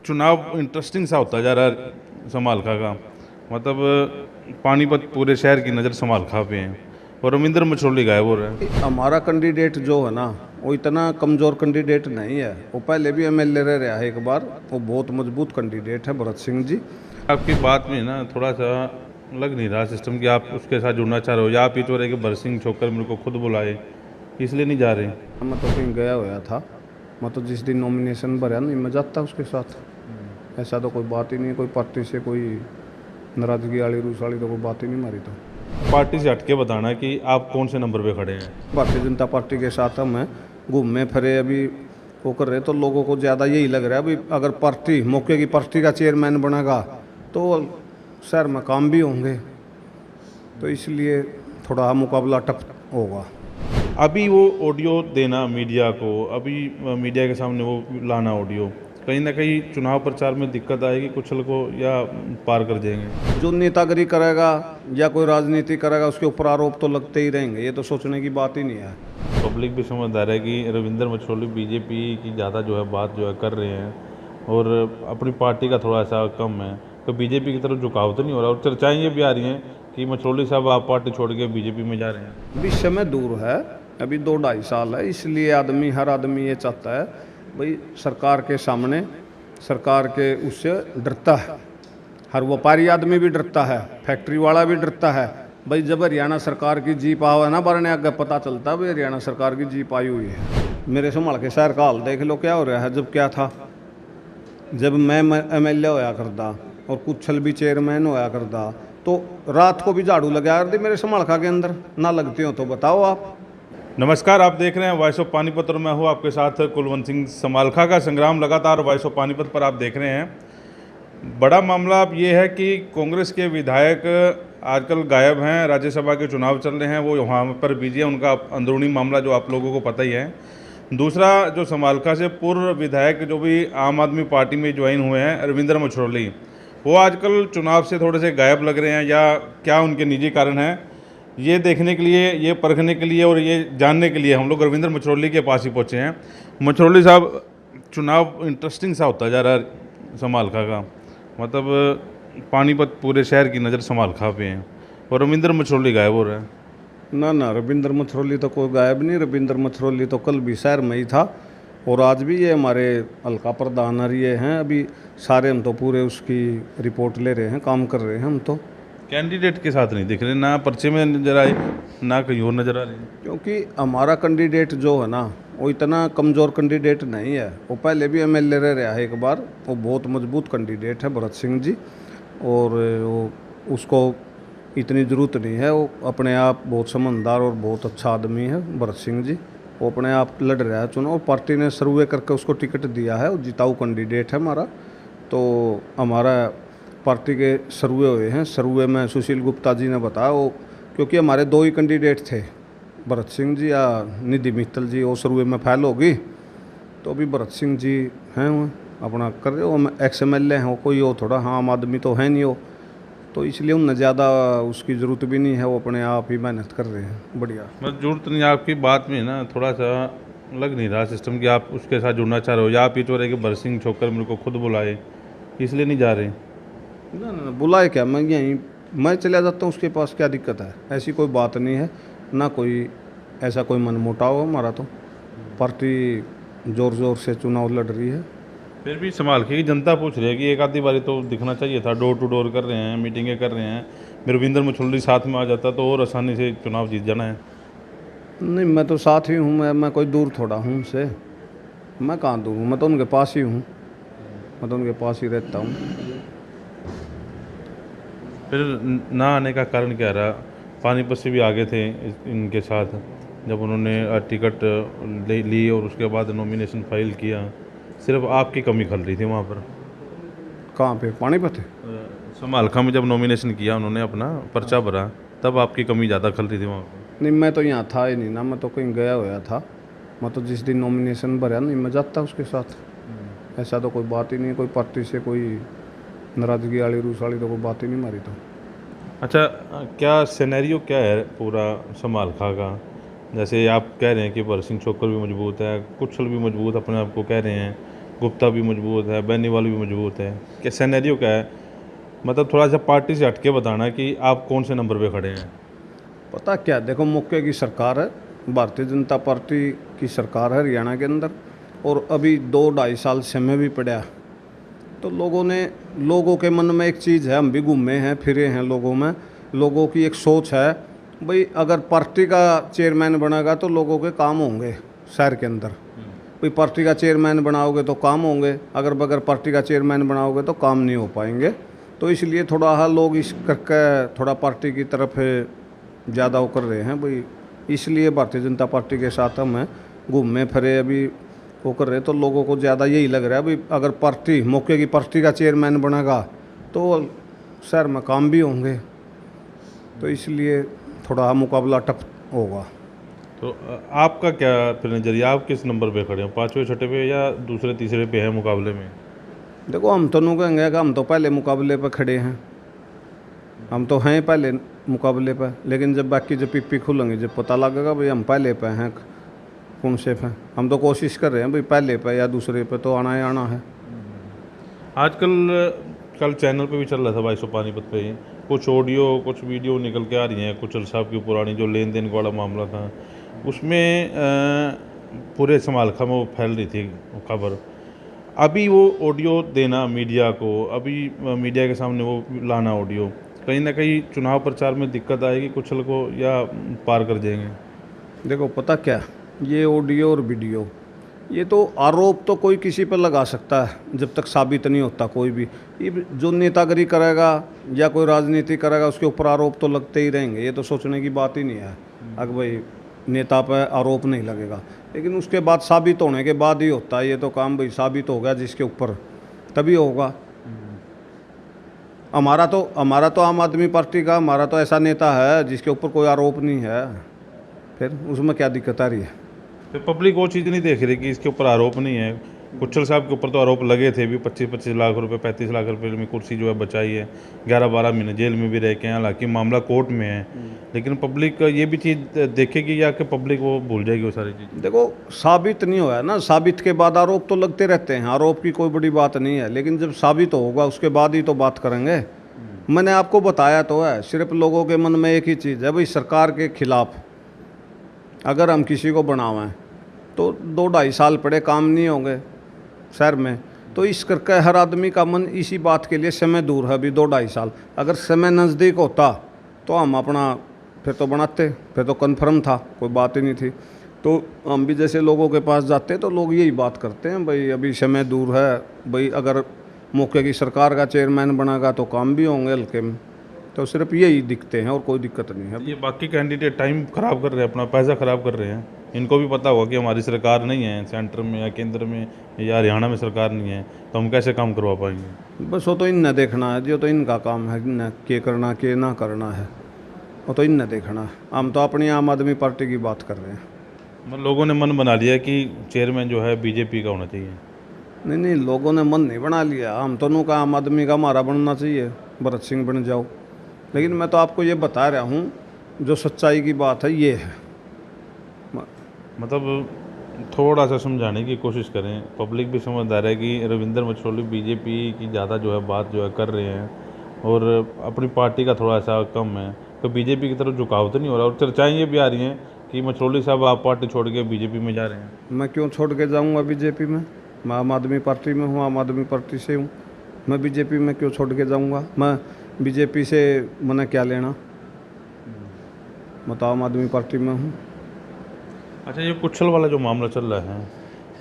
चुनाव इंटरेस्टिंग सा होता जा रहा है समालखा का। मतलब पानीपत पूरे शहर की नज़र समालखा पे है और रविंद्र मछोली गायब हो रहा है। हमारा कैंडिडेट जो है ना, वो इतना कमज़ोर कैंडिडेट नहीं है। वो पहले भी एमएलए रहा है एक बार। वो बहुत मजबूत कैंडिडेट है भरत सिंह जी। आपकी बात में ना थोड़ा सा लग नहीं रहा सिस्टम कि आप उसके साथ जुड़ना चाह रहे हो, या आप ये चाह रहे कि भरत सिंह छोकर मेरे को खुद बुलाए, इसलिए नहीं जा रहे। मैं तो कहीं गया हुआ था। मैं तो जिस दिन नॉमिनेशन भरा नहीं, मैं जाता उसके साथ। ऐसा तो कोई बात ही नहीं, कोई पार्टी से कोई नाराजगी वाली रूस वाली तो कोई बात ही नहीं मारी। तो पार्टी से हटके बताना कि आप कौन से नंबर पे खड़े हैं। भारतीय जनता पार्टी के साथ हम घूमे फिरे अभी वो कर रहे, तो लोगों को ज़्यादा यही लग रहा है अभी अगर पार्टी मौके की पार्टी का चेयरमैन बनेगा तो शहर में काम भी होंगे, तो इसलिए थोड़ा मुकाबला टफ होगा। अभी वो ऑडियो देना मीडिया को, अभी मीडिया के सामने वो लाना ऑडियो, कहीं ना कहीं चुनाव प्रचार में दिक्कत आएगी कुछल को, या पार कर जाएंगे। जो नेतागिरी करेगा या कोई राजनीति करेगा उसके ऊपर आरोप तो लगते ही रहेंगे, ये तो सोचने की बात ही नहीं है। पब्लिक भी समझदार है कि रविंद्र मछोली बीजेपी की ज़्यादा जो है बात जो है कर रहे हैं और अपनी पार्टी का थोड़ा सा कम है, तो बीजेपी की तरफ झुकाव तो नहीं हो रहा। और चर्चाएं ये भी आ रही हैं कि मछोली साहब आप पार्टी छोड़ के बीजेपी में जा रहे हैं। अभी समय दूर है, अभी 2-2.5 साल है, इसलिए हर आदमी ये चाहता है भाई सरकार के सामने, सरकार के उससे डरता है। हर व्यापारी आदमी भी डरता है, फैक्ट्री वाला भी डरता है। भाई जब हरियाणा सरकार की जीप आवा ना बारने आगे पता चलता है भाई हरियाणा सरकार की जीप आई हुई है। मेरे संभाल के शहर का हाल देख लो क्या हो रहा है। जब क्या था, जब मैं एमएलए होया करता और कुछल भी चेयरमैन होया करता तो रात को भी झाड़ू लगा करती मेरे समालखा के अंदर, ना लगती हो तो बताओ आप। नमस्कार, आप देख रहे हैं वॉइस ऑफ पानीपत और मैं हूं आपके साथ कुलवंत सिंह। समालखा का संग्राम लगातार वॉइस ऑफ पानीपत पर आप देख रहे हैं। बड़ा मामला अब ये है कि कांग्रेस के विधायक आजकल गायब हैं, राज्यसभा के चुनाव चल रहे हैं, वो वहाँ पर बिजी है, उनका अंदरूनी मामला जो आप लोगों को पता ही है। दूसरा, जो समालखा से पूर्व विधायक जो भी आम आदमी पार्टी में ज्वाइन हुए हैं, रविंद्र मछोली, वो आजकल चुनाव से थोड़े से गायब लग रहे हैं, या क्या उनके निजी कारण हैं, ये देखने के लिए, ये परखने के लिए और ये जानने के लिए हम लोग रविंद्र मछोली के पास ही पहुँचे हैं। मछोली साहब, चुनाव इंटरेस्टिंग सा होता जा रहा है समालखा का। मतलब पानीपत पूरे शहर की नज़र समालखा पे है और रविंद्र मछोली गायब हो रहा है। ना रविंद्र मछरोली तो कोई गायब नहीं। रविंद्र मछरोली तो कल भी शहर में ही था और आज भी ये हमारे हल्का प्रधान ये हैं। अभी सारे हम तो पूरे उसकी रिपोर्ट ले रहे हैं, काम कर रहे हैं हम तो। कैंडिडेट के साथ नहीं दिख रहे, ना पर्चे में नजर आए, ना कहीं और नजर आ रही है। क्योंकि हमारा कैंडिडेट जो है ना, वो इतना कमज़ोर कैंडिडेट नहीं है। वो पहले भी एमएलए रहा है एक बार। वो बहुत मजबूत कैंडिडेट है भरत सिंह जी, और वो उसको इतनी ज़रूरत नहीं है। वो अपने आप बहुत समझदार और बहुत अच्छा आदमी है भरत सिंह जी। वो अपने आप लड़ रहा है चुनाव, पार्टी ने सर्वे करके उसको टिकट दिया है, वो जिताऊ कैंडिडेट है हमारा। तो हमारा पार्टी के सर्वे हुए हैं, सर्वे में सुशील गुप्ता जी ने बताया वो, क्योंकि हमारे 2 ही कैंडिडेट थे, भरत सिंह जी या निधि मित्तल जी। वो सर्वे में फेल होगी तो अभी भरत सिंह जी हैं वो अपना कर रहे हो। एक्स एमएलए हैं वो, कोई हो थोड़ा, हाँ आम आदमी तो है नहीं हो, तो इसलिए उन्हें ज़्यादा उसकी ज़रूरत भी नहीं है। वो अपने आप ही मेहनत कर रहे हैं बढ़िया। बस जरूरत नहीं। आपकी बात में ना थोड़ा सा लग नहीं रहा सिस्टम कि आप उसके साथ जुड़ना चाह रहे हो, या आप ये चाह रहे कि भरत सिंह छोकर मेरे को खुद बुलाए, इसलिए नहीं जा रहे। ना बुलाए क्या, मैं यहीं मैं चला जाता हूँ उसके पास, क्या दिक्कत है। ऐसी कोई बात नहीं है, ना कोई ऐसा कोई मनमुटाव है हमारा। तो पार्टी ज़ोर ज़ोर से चुनाव लड़ रही है। फिर भी समालखा की जनता पूछ रही है कि एक आधी बारी तो दिखना चाहिए था। डोर टू डोर कर रहे हैं, मीटिंगें कर रहे हैं, रविंद्र मछोली साथ में आ जाता तो और आसानी से चुनाव जीत जाना है। नहीं, मैं तो साथ ही हूँ, मैं कोई दूर थोड़ा हूँ उनसे। मैं कहाँ दूर हूँ, मैं तो उनके पास ही हूँ, मैं तो उनके पास ही रहता हूँ। फिर ना आने का कारण क्या रहा? पानीपत से भी आगे थे इनके साथ, जब उन्होंने टिकट ली और उसके बाद नॉमिनेशन फाइल किया, सिर्फ आपकी कमी खल रही थी वहाँ पर। कहाँ पे? पानीपत है। समालखा में जब नॉमिनेशन किया उन्होंने, अपना पर्चा भरा, तब आपकी कमी ज़्यादा खल रही थी वहाँ पर। नहीं, मैं तो यहाँ था ही नहीं ना, मैं तो कहीं गया हुआ था। मैं तो जिस दिन नॉमिनेशन भरा नहीं, मैं जाता उसके साथ। ऐसा तो कोई बात ही नहीं, कोई पार्टी से कोई नाराजगी वाली रूस वाली तो कोई बात ही नहीं मारी। तो अच्छा, क्या सिनेरियो क्या है पूरा समालखा का? जैसे आप कह रहे हैं कि भरत सिंह छोकर भी मजबूत है, कुछल भी मजबूत अपने आप को कह रहे हैं, गुप्ता भी मजबूत है, बेनीवाल भी मजबूत है, क्या सिनेरियो क्या है? मतलब थोड़ा सा पार्टी से हटके बताना कि आप कौन से नंबर पे खड़े हैं। पता क्या, देखो मौके की सरकार है, भारतीय जनता पार्टी की सरकार है हरियाणा के अंदर, और अभी 2-2.5 साल समय भी पड़ा। तो लोगों के मन में एक चीज़ है, हम भी घूमे हैं फिरे हैं लोगों में, लोगों की एक सोच है भाई अगर पार्टी का चेयरमैन बनेगा तो लोगों के काम होंगे शहर के अंदर। भाई पार्टी का चेयरमैन बनाओगे तो काम होंगे, अगर बगैर पार्टी का चेयरमैन बनाओगे तो काम नहीं हो पाएंगे। तो इसलिए थोड़ा हाँ लोग इस करके थोड़ा पार्टी की तरफ ज़्यादा वो कर रहे हैं भाई, इसलिए भारतीय जनता पार्टी के साथ हम हैं, घूमे फिरे अभी वो कर रहे। तो लोगों को ज़्यादा यही लग रहा है भाई अगर पार्टी मौके की पार्टी का चेयरमैन बनेगा तो शहर में काम भी होंगे, तो इसलिए थोड़ा मुकाबला टफ होगा। तो आपका क्या फिर नज़रिया, आप किस नंबर पे खड़े हो, पाँचवें छठे पे या दूसरे तीसरे पे है मुकाबले में? देखो हम तो नहीं कहेंगे कि हम तो पहले मुकाबले पर खड़े हैं, हम तो हैं पहले मुकाबले पर, लेकिन जब बाकी जब पिप्पी खुलेंगे जब पता लगेगा भाई हम पहले पे हैं कौन से पे। हम तो कोशिश कर रहे हैं भाई पहले पे या दूसरे पे तो आना ही आना है। कल चैनल पे भी चल रहा था वॉइस ऑफ पानीपत पे ही, कुछ ऑडियो कुछ वीडियो निकल के आ रही हैं कुचल साहब की पुरानी जो लेन देन वाला मामला था, उसमें पूरे समालखा में वो फैल रही थी खबर। अभी वो ऑडियो देना मीडिया को, अभी मीडिया के सामने वो लाना ऑडियो, कहीं ना कहीं चुनाव प्रचार में दिक्कत आएगी कुचल को या पार कर जाएंगे? देखो पता क्या, ये ऑडियो और वीडियो ये तो आरोप तो कोई किसी पर लगा सकता है जब तक साबित नहीं होता कोई भी। ये जो नेतागिरी करेगा या कोई राजनीति करेगा उसके ऊपर आरोप तो लगते ही रहेंगे, ये तो सोचने की बात ही नहीं है अगर भाई नेता पर आरोप नहीं लगेगा। लेकिन उसके बाद साबित होने के बाद ही होता है ये तो काम, भाई साबित हो गया जिसके ऊपर तभी होगा। हमारा तो आम आदमी पार्टी का हमारा तो ऐसा नेता है जिसके ऊपर कोई आरोप नहीं है, फिर उसमें क्या दिक्कत आ रही है? तो पब्लिक वो चीज़ नहीं देख रही कि इसके ऊपर आरोप नहीं है। कुचल साहब के ऊपर तो आरोप लगे थे भी, 25-25 लाख रुपए 35 लाख रुपए में कुर्सी जो है बचाई है, 11-12 महीने जेल में भी रह के हैं, हालांकि मामला कोर्ट में है। लेकिन पब्लिक ये भी चीज़ देखेगी या कि पब्लिक वो भूल जाएगी वो सारी चीज़? देखो साबित नहीं हुआ है ना, साबित के बाद आरोप तो लगते रहते हैं, आरोप की कोई बड़ी बात नहीं है, लेकिन जब साबित होगा उसके बाद ही तो बात करेंगे। मैंने आपको बताया तो है, सिर्फ लोगों के मन में एक ही चीज़ है भाई सरकार के खिलाफ अगर हम किसी को बनावें तो 2-2.5 साल पड़े काम नहीं होंगे शहर में, तो इस करके हर आदमी का मन इसी बात के लिए, समय दूर है अभी 2-2.5 साल, अगर समय नज़दीक होता तो हम अपना फिर तो बनाते, फिर तो कन्फर्म था, कोई बात ही नहीं थी। तो हम भी जैसे लोगों के पास जाते तो लोग यही बात करते हैं भाई अभी समय दूर है, भाई अगर मौके की सरकार का चेयरमैन बनेगा तो काम भी होंगे हल्के में, तो सिर्फ यही दिखते हैं और कोई दिक्कत नहीं है। ये बाकी कैंडिडेट टाइम ख़राब कर रहे हैं, अपना पैसा ख़राब कर रहे हैं, इनको भी पता होगा कि हमारी सरकार नहीं है सेंटर में या केंद्र में या हरियाणा में सरकार नहीं है, तो हम कैसे काम करवा पाएंगे? बस वो तो इन देखना है, जो तो इनका काम है न के करना के ना करना है, वो तो इन देखना है। हम तो अपनी आम आदमी पार्टी की बात कर रहे हैं। मतलब लोगों ने मन बना लिया कि चेयरमैन जो है बीजेपी का होना चाहिए? नहीं, लोगों ने मन नहीं बना लिया, हम तो नू का आम आदमी का हमारा बनना चाहिए, भरत सिंह बन जाओ। लेकिन मैं तो आपको ये बता रहा हूँ जो सच्चाई की बात है ये है। मतलब थोड़ा सा समझाने की कोशिश करें, पब्लिक भी समझदार है कि रविंद्र मछरोली बीजेपी की ज़्यादा जो है बात जो है कर रहे हैं और अपनी पार्टी का थोड़ा सा कम है, तो बीजेपी की तरफ झुकाव तो नहीं हो रहा। और चर्चाएं ये भी आ रही हैं कि मछरोली साहब आप पार्टी छोड़ के बीजेपी में जा रहे हैं। मैं क्यों छोड़ के जाऊँगा बीजेपी में? मैं आम आदमी पार्टी में हूँ, आम आदमी पार्टी से हूँ, मैं बीजेपी में क्यों छोड़ के जाऊँगा? मैं बीजेपी से मैंने क्या लेना, मैं तो आम आदमी पार्टी में हूँ। अच्छा, ये कुचल वाला जो मामला चल रहा है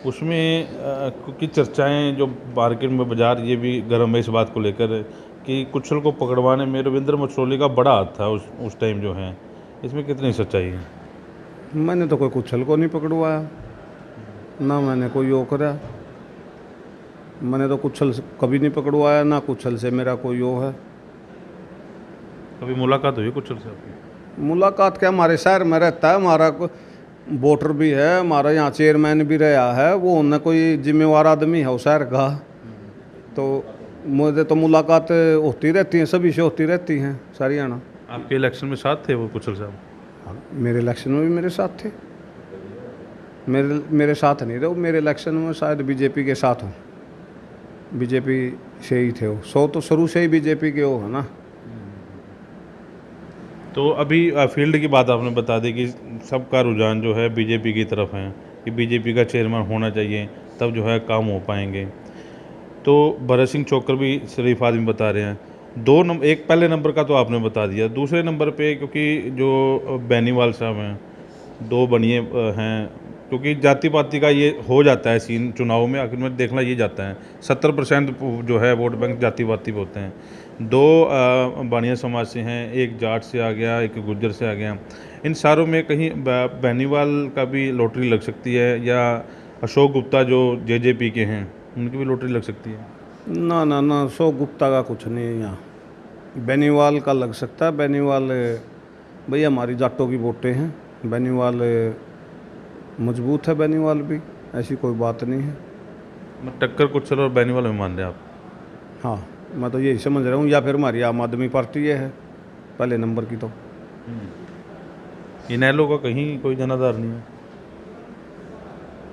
उसमें क्योंकि चर्चाएं जो मार्केट में बाजार ये भी गर्म है इस बात को लेकर कि कुचल को पकड़वाने में रविंद्र मछरोली का बड़ा हाथ था उस टाइम जो है, इसमें कितनी सच्चाई है? मैंने तो कोई कुचल को नहीं पकड़वाया, ना मैंने कोई वो करा, मैंने तो कुचल से कभी नहीं पकड़वाया, ना कुचल से मेरा कोई वो है। कभी मुलाकात हुई कुचल से आपकी? मुलाकात क्या, हमारे शहर में रहता है, हमारा वोटर भी है, हमारा यहाँ चेयरमैन भी रहा है, वो उन्हें कोई जिम्मेवार आदमी है उस शहर का, तो मुझे तो मुलाकात होती रहती हैं, सभी से होती रहती हैं सारी आना। आपके इलेक्शन में साथ थे वो कुचल साहब? मेरे इलेक्शन में भी मेरे साथ थे, मेरे साथ नहीं रहे, मेरे इलेक्शन में शायद बीजेपी के साथ हूँ। बीजेपी से ही थे वो, सो तो शुरू से ही बीजेपी के हो है ना। तो अभी फील्ड की बात आपने बता दी कि सबका रुझान जो है बीजेपी की तरफ है, कि बीजेपी का चेयरमैन होना चाहिए, तब जो है काम हो पाएंगे। तो भरत सिंह चौकर भी शरीफ आदमी बता रहे हैं। एक पहले नंबर का तो आपने बता दिया, दूसरे नंबर पे क्योंकि जो बेनीवाल साहब हैं, दो बनिए हैं, क्योंकि जाति पाति का ये हो जाता है सीन चुनाव में, आखिर में देखना ये जाता है 70% जो है वोट बैंक जाति पाति पे होते हैं। दो बानिया समाज से हैं, एक जाट से आ गया, एक गुज्जर से आ गया। इन सारों में कहीं बेनीवाल का भी लॉटरी लग सकती है, या अशोक गुप्ता जो जेजेपी के हैं उनकी भी लॉटरी लग सकती है? ना ना ना, अशोक गुप्ता का कुछ नहीं है यहाँ। बेनीवाल का लग सकता है। बेनीवाल भैया हमारी जाटों की वोटें हैं, बेनीवाल मजबूत है, बेनीवाल भी, ऐसी कोई बात नहीं है। मैं टक्कर कुछ चलो और बेनीवाल में मान रहे हैं आप? हाँ, मैं तो यही समझ रहा हूँ, या फिर हमारी आम आदमी पार्टी ये है पहले नंबर की। तो इनेलो का कहीं कोई जनाधार नहीं है?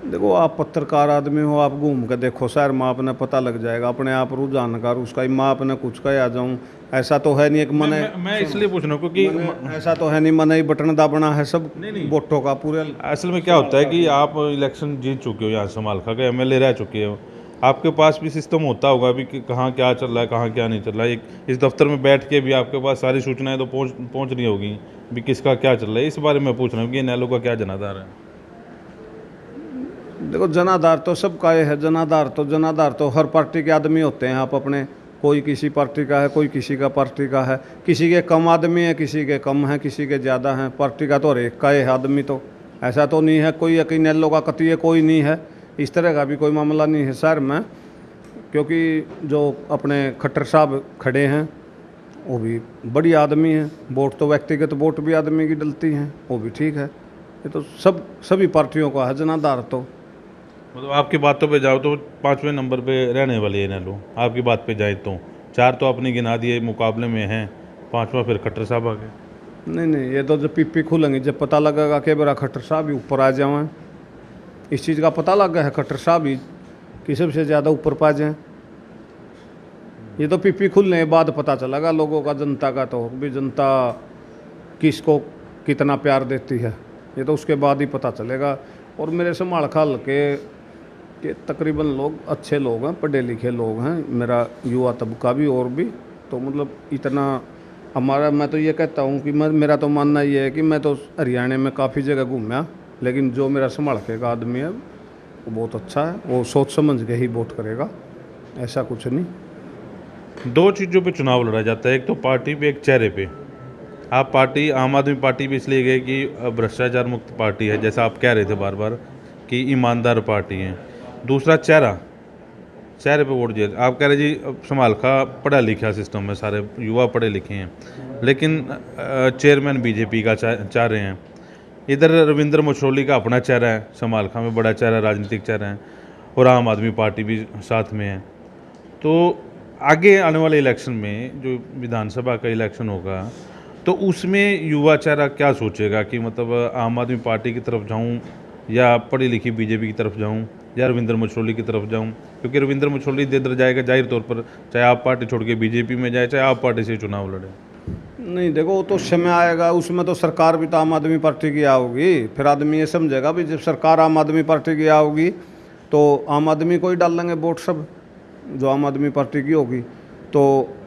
देखो, आप पत्रकार आदमी हो, आप घूम के देखो शहर में, आपने पता लग जाएगा अपने आप रुझानकार उसका ही। मैं आपने कुछ कह आ जाऊँ, ऐसा तो है नहीं एक मने। मैं इसलिए पूछ रहा हूँ क्योंकि ऐसा तो है नहीं मने ही बटन दाबना है सब नहीं। वोटों का पूरे। असल में क्या होता है कि आप इलेक्शन जीत चुके हो, यहाँ समालखा के एमएलए रह चुके हो, आपके पास भी सिस्टम होता होगा भी कि कहाँ क्या चल रहा है, कहाँ क्या नहीं चल रहा है। एक इस दफ्तर में बैठ के भी आपके पास सारी सूचनाएं तो पहुँच रही होगी भी किसका क्या चल रहा है। इस बारे में पूछ रहा हूँ कि इनेलो का क्या जनाधार है? देखो, जनाधार तो सबका है, जनाधार तो हर पार्टी के आदमी होते हैं। आप अपने, कोई किसी पार्टी का है, कोई किसी का पार्टी का है, किसी के कम आदमी है, किसी के कम है, किसी के ज़्यादा हैं। पार्टी का तो हर एक का है आदमी, तो ऐसा तो नहीं है कोई यकीन इनेलो का कतई कोई नहीं है। इस तरह का भी कोई मामला नहीं है शहर में, क्योंकि जो अपने खट्टर साहब खड़े हैं वो भी बड़ी आदमी हैं। वोट तो व्यक्तिगत वोट भी आदमी की डलती हैं, वो भी ठीक है। ये तो सभी पार्टियों का है जनाधार। तो मतलब आपकी बातों पे जाओ तो 5वें नंबर पे रहने वाली है इनेलो, आपकी बात पे जाए तो 4 तो आपने गिना दिए मुकाबले में हैं, 5वां फिर खट्टर साहब आ गए। नहीं, ये तो जब पीपी खुलेंगी, जब पता लगेगा कि मेरा खट्टर साहब ही ऊपर आ जाए, इस चीज़ का पता लग गया है खट्टर साहब ही कि सबसे ज़्यादा ऊपर पा जाए। ये तो पीपी खुलने के बाद पता चलेगा लोगों का, जनता का, तो भी जनता किसको कितना प्यार देती है, ये तो उसके बाद ही पता चलेगा। और मेरे से माड़खाल के तकरीबन लोग अच्छे लोग हैं, पढ़े लिखे लोग हैं, मेरा युवा तबका भी और भी। तो मतलब इतना हमारा, मैं तो ये कहता हूँ कि मेरा तो मानना ये है कि मैं तो हरियाणा में काफ़ी जगह घूमया, लेकिन जो मेरा संभालके का आदमी है वो बहुत अच्छा है, वो सोच समझ के ही वोट करेगा, ऐसा कुछ नहीं। 2 चीज़ों पे चुनाव लड़ा जाता है, एक तो पार्टी पे, एक चेहरे पे। आप पार्टी आम आदमी पार्टी भी इसलिए गए कि भ्रष्टाचार मुक्त पार्टी है, जैसा आप कह रहे थे बार बार कि ईमानदार पार्टी है। दूसरा चेहरे पे वोट दिया। आप कह रहे जी समालखा पढ़ा लिखा सिस्टम है, सारे युवा पढ़े लिखे हैं, लेकिन चेयरमैन बीजेपी का चाह रहे हैं। इधर रविंद्र मछरोली का अपना चेहरा है, समालखा में बड़ा चेहरा, राजनीतिक चेहरा है, और आम आदमी पार्टी भी साथ में है। तो आगे आने वाले इलेक्शन में जो विधानसभा का इलेक्शन होगा, तो उसमें युवा चेहरा क्या सोचेगा कि मतलब आम आदमी पार्टी की तरफ जाऊं, या पढ़ी लिखी बीजेपी की तरफ जाऊं, या रविंद्र मछरोली की तरफ जाऊं? क्योंकि रविंद्र मछरोली इधर जाएगा जाहिर तौर पर, चाहे आप पार्टी छोड़ के बीजेपी में जाए, चाहे आप पार्टी से चुनाव लड़े। नहीं, देखो, वो तो समय आएगा, उसमें तो सरकार भी तो आम आदमी पार्टी की आओगी, फिर आदमी ये समझेगा भी जब सरकार आम आदमी पार्टी की आओगी तो आम आदमी को ही डाल देंगे वोट सब, जो आम आदमी पार्टी की होगी। तो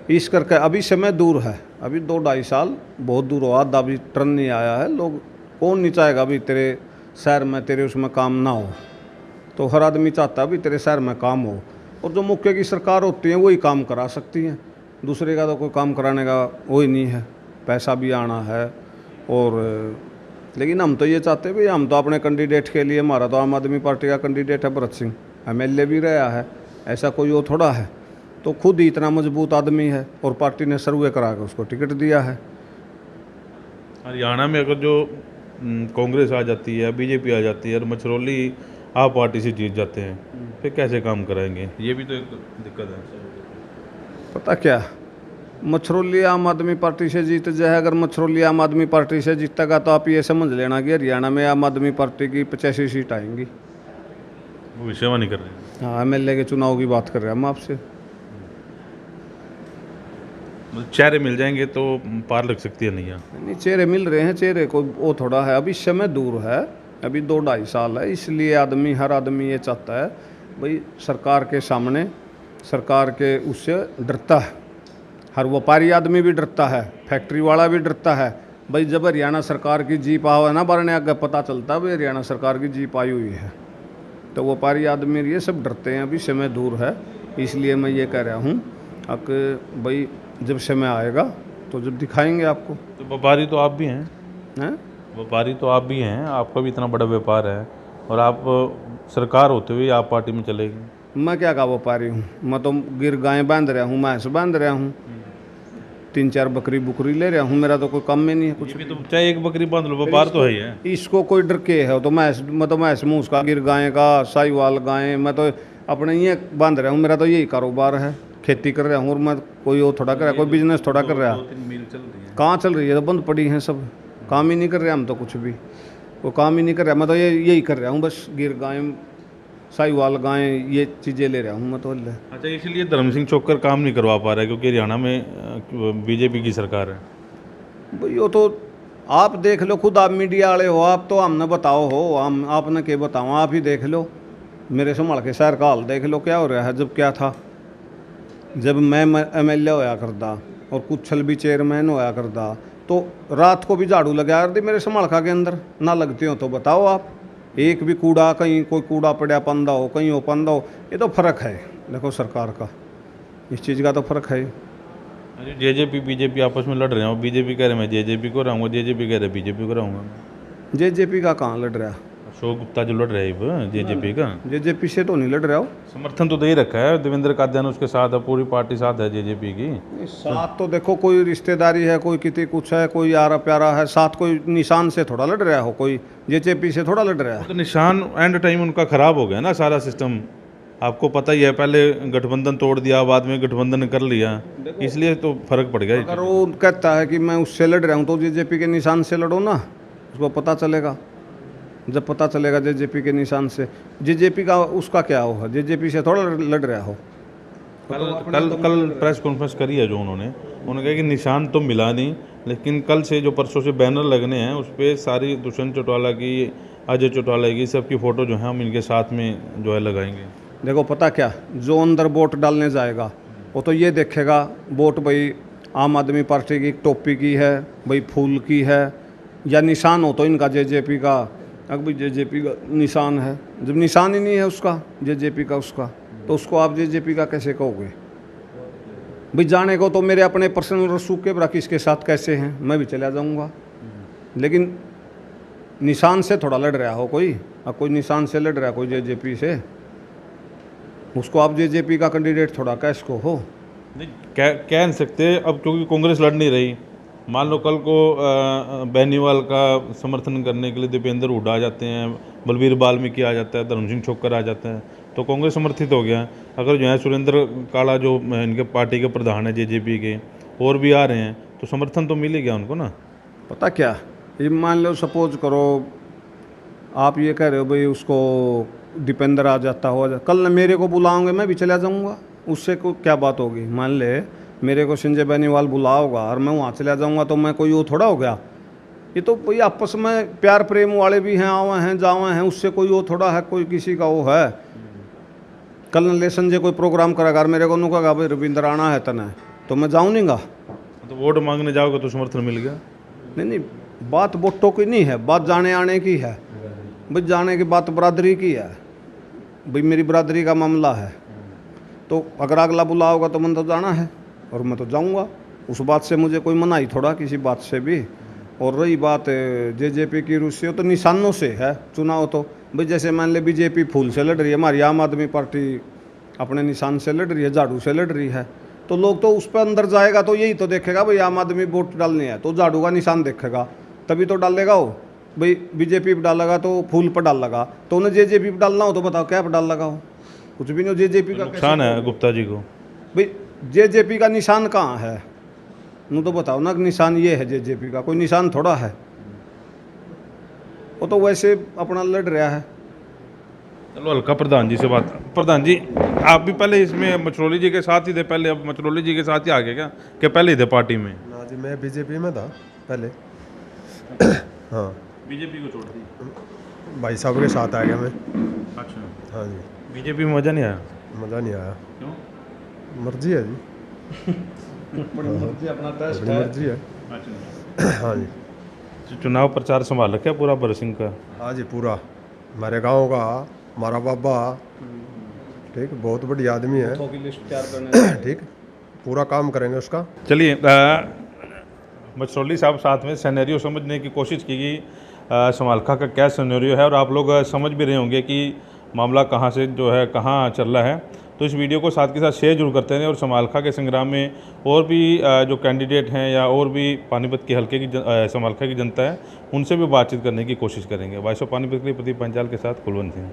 इस करके अभी समय दूर है, अभी 2-2.5 साल बहुत दूर हो, आधा भी टर्न नहीं आया है। लोग कौन नहीं चाहेगा भी तेरे शहर में, तेरे उसमें काम ना हो, तो हर आदमी चाहता है भी तेरे शहर में काम हो। और जो मुख्य की सरकार होती है वही काम करा सकती हैं, दूसरे का तो कोई काम कराने का वही नहीं है, पैसा भी आना है। और लेकिन हम तो ये चाहते हैं भाई, हम तो अपने कैंडिडेट के लिए, हमारा तो आम आदमी पार्टी का कैंडिडेट है भरत सिंह, एमएलए भी रहा है, ऐसा कोई वो थोड़ा है। तो खुद ही इतना मजबूत आदमी है और पार्टी ने सर्वे करा के उसको टिकट दिया है। हरियाणा में अगर जो कांग्रेस आ जाती है, बीजेपी आ जाती है और मछरौली आप पार्टी से जीत जाते हैं, फिर कैसे काम कराएंगे? ये भी तो एक दिक्कत है। पता क्या, मछरौली आम आदमी पार्टी से जीत जाए, अगर मछरौली आम आदमी पार्टी से जीतेगा तो आप ये समझ लेना कि हरियाणा में आम आदमी पार्टी की 85 सीट आएंगी। भविष्यवाणी कर रहे हैं। हाँ, एमएलए के चुनाव की बात कर रहे हैं हम आपसे। मतलब चेहरे मिल जाएंगे तो पार लग सकती है नैया। नहीं, चेहरे मिल रहे हैं, चेहरे को वो थोड़ा है, अभी समय दूर है, अभी 2-2.5 साल है, इसलिए हर आदमी ये चाहता है भाई सरकार के सामने, सरकार के उससे डरता है। हर व्यापारी आदमी भी डरता है, फैक्ट्री वाला भी डरता है। भाई जब हरियाणा सरकार की जीप आवे ना बारने आगे पता चलता है भाई हरियाणा सरकार की जीप आई हुई है, तो व्यापारी आदमी ये सब डरते हैं। अभी समय दूर है, इसलिए मैं ये कह रहा हूँ कि भाई जब समय आएगा तो जब दिखाएंगे आपको। तो व्यापारी तो आप भी हैं, हैं? व्यापारी तो आप भी हैं, आपका भी इतना बड़ा व्यापार है और आप सरकार होते हुए आप पार्टी में चले गए। मैं क्या का व्यापारी हूँ, मैं तो गिर गाय बांध रहा हूँ, भैंस बांध रहा हूँ, 3-4 बकरी बुकरी ले रहा हूँ, मेरा तो कोई काम में नहीं है कुछ। ये भी तो चाहे एक बकरी बांध लो, व्यापार तो है ही है। इसको कोई डर के है तो मैं मुँह उसका गिर गाय का, साहिवाल गाय, मैं तो अपने ये बांध रहा हूँ, मेरा तो यही कारोबार है, खेती कर रहा हूँ। और मैं कोई वो थोड़ा कर रहा, कोई बिजनेस थोड़ा कर रहा। 2-3 मील चल रही है। कहाँ चल रही है, तो बंद पड़ी हैं सब, काम ही नहीं कर रहे हम तो, कुछ भी वो काम ही नहीं कर रहा। मैं तो यही कर रहा हूँ बस, गिर गाय, साहिवाल गाय, ये चीज़ें ले रहा हूँ मैं तो। अच्छा, इसलिए धर्म सिंह चौक्कर काम नहीं करवा पा रहा है क्योंकि हरियाणा में बीजेपी की सरकार है। भाई वो तो आप देख लो, खुद आप मीडिया वाले हो, आप तो हमने बताओ हो, हम आपने क्या बताओ, आप ही देख लो, मेरे संभाल के शहर का हाल देख लो क्या हो रहा है। जब क्या था, जब मैं एमएलए होया करता और कुछल भी चेयरमैन होया करता, तो रात को भी झाड़ू लगा करती मेरे संभालखा के अंदर, ना लगते हो तो बताओ आप। एक भी कूड़ा, कहीं कोई कूड़ा पड़ा पंदा हो, कहीं हो पंदा हो, ये तो फ़र्क है देखो सरकार का, इस चीज़ का तो फ़र्क है। अरे जेजेपी बीजेपी आपस में लड़ रहे हैं, बीजेपी कह रहे मैं जेजेपी को रहूँगा, जेजेपी कह रहे बीजेपी को रहूँगा। जेजेपी का कहाँ लड़ रहा, अशोक गुप्ता जो लड़ रहे हैं जेजेपी का, जेजेपी से तो नहीं लड़ रहा हो। समर्थन तो दे ही रखा है, देवेंद्र कादियान उसके साथ है, पूरी पार्टी साथ है जेजेपी की। साथ तो देखो कोई रिश्तेदारी है, कोई कितनी कुछ है, कोई यारा प्यारा है साथ, कोई निशान से थोड़ा लड़ रहा हो, कोई जेजेपी से थोड़ा लड़ रहा है। तो निशान एंड टाइम उनका खराब हो गया ना सारा सिस्टम, आपको पता ही है, पहले गठबंधन तोड़ दिया, बाद में गठबंधन कर लिया, इसलिए तो फर्क पड़ गया। अगर वो कहता है कि मैं उससे लड़ रहा हूँ तो जेजेपी के निशान से लड़ो ना, उसको पता चलेगा, जब पता चलेगा जेजेपी के निशान से। जेजेपी का उसका क्या हो, जेजेपी से थोड़ा लड़ रहा हो। कल प्रेस कॉन्फ्रेंस करी है जो उन्होंने कहा कि निशान तो मिला नहीं, लेकिन कल से जो परसों से बैनर लगने हैं उस पर सारी दुष्यंत चौटाला की, अजय चौटाला की, सबकी फ़ोटो जो है हम इनके साथ में जो है लगाएंगे। देखो पता क्या, जो अंदर वोट डालने जाएगा वो तो ये देखेगा वोट भाई आम आदमी पार्टी की टोपी की है, भाई फूल की है, या निशान हो तो इनका जेजेपी का, अगर भाई जेजेपी का निशान है, जब निशान ही नहीं है उसका जेजेपी का उसका, तो उसको आप जेजेपी का कैसे कहोगे। भाई जाने को तो मेरे अपने पर्सनल रसूख के ब्रा किसके साथ कैसे हैं, मैं भी चला जाऊंगा, लेकिन निशान से थोड़ा लड़ रहा हो कोई, अब कोई निशान से लड़ रहा है कोई जेजेपी से, उसको आप जेजेपी का कैंडिडेट थोड़ा कैसको हो। नहीं कह नहीं सकते अब, क्योंकि कांग्रेस लड़ नहीं रही। मान लो कल को बेनीवाल का समर्थन करने के लिए दीपेंद्र हुड्डा आ जाते हैं, बलबीर बाल्मीकि आ जाता है, धर्म सिंह चौक्कर आ जाते हैं, तो कांग्रेस समर्थित हो गया। अगर जो है सुरेंद्र काला जो इनके पार्टी के प्रधान है जेजेपी के, और भी आ रहे हैं, तो समर्थन तो मिल ही गया उनको ना। पता क्या, ये मान लो सपोज करो आप ये कह रहे हो भाई उसको दीपेंद्र आ जाता हो, कल मेरे को बुलाओगे मैं भी चला जाऊंगा, उससे को क्या बात होगी। मान ले मेरे को संजय बेनीवाल बुलाओगा और मैं वहाँ चला जाऊंगा, तो मैं कोई वो थोड़ा हो गया। ये तो भाई आपस में प्यार प्रेम वाले भी हैं, आवे हैं जावे हैं, उससे कोई वो थोड़ा है, कोई किसी का वो है। कल ले संजय कोई प्रोग्राम करेगा, मेरे को कहा भाई रविंद्र आना है तने, तो मैं जाऊँ नहीं गा। तो वोट मांगने जाओगे तो समर्थन मिल गया। नहीं, बात वोटों की नहीं है, बात जाने आने की है। भाई जाने की बात बरादरी की है, भाई मेरी बरादरी का मामला है, तो अगर अगला बुलाओगा तो मैं तो जाना है और मैं तो जाऊंगा, उस बात से मुझे कोई मनाही थोड़ा किसी बात से भी। और रही बात जेजेपी की रुस्सी, तो निशानों से है चुनाव, तो भाई जैसे मान ले बीजेपी फूल से लड़ रही है, हमारी आम आदमी पार्टी अपने निशान से लड़ रही है, झाड़ू से लड़ रही है, तो लोग तो उस पर अंदर जाएगा तो यही तो देखेगा भाई आम आदमी वोट डालने है तो झाड़ू का निशान देखेगा, तभी तो डालेगा वो। भाई बीजेपी पर डालेगा तो फूल पर डाल लगा, तो उन्हें जेजेपी पर डालना हो तो बताओ क्या पर डाल लगा हो, कुछ भी नहीं। जेजेपी का नुकसान है गुप्ता जी को। भाई जेजेपी का निशान कहाँ है, नु तो बताओ ना, निशान ये है जेजेपी का, कोई निशान थोड़ा है, वो तो वैसे अपना लड़ रहा है। चलो हल्का प्रधान जी से बात। प्रधान जी, आप भी पहले इसमें मचरौली जी के साथ ही थे, पहले अब मचरौली जी के साथ ही आगे क्या कि पहले ही थे पार्टी में? ना जी, मैं बीजेपी में था पहले। हाँ, बीजेपी को छोड़ दी? भाई साहब के साथ आ गया मैं। अच्छा, हाँ जी, बीजेपी में मज़ा नहीं आया? मज़ा नहीं आया। क्यों? मर्जी है जी, मर्जी अपना टेस्ट अपनी मर्जी है। अच्छा, हाँ जी, चुनाव प्रचार संभाल रखा है पूरा भरत सिंह का? हाँ जी, पूरा हमारे गांव का, हमारा बाबा, ठीक, बहुत बड़ी आदमी है। की लिस्ट तैयार करने ठीक, पूरा काम करेंगे उसका। चलिए, मचरौली साहब साथ में सिनेरियो समझने की कोशिश की कि समालखा का क्या सिनेरियो है, और आप लोग समझ भी रहे होंगे कि मामला कहाँ से जो है कहाँ चल रहा है। तो इस वीडियो को साथ के साथ शेयर जरूर करते रहें, और समालखा के संग्राम में और भी जो कैंडिडेट हैं या और भी पानीपत के हल्के की समालखा की जनता है, उनसे भी बातचीत करने की कोशिश करेंगे। वॉइस ऑफ पानीपत के लिए प्रदीप पंचाल के साथ कुलवंत सिंह।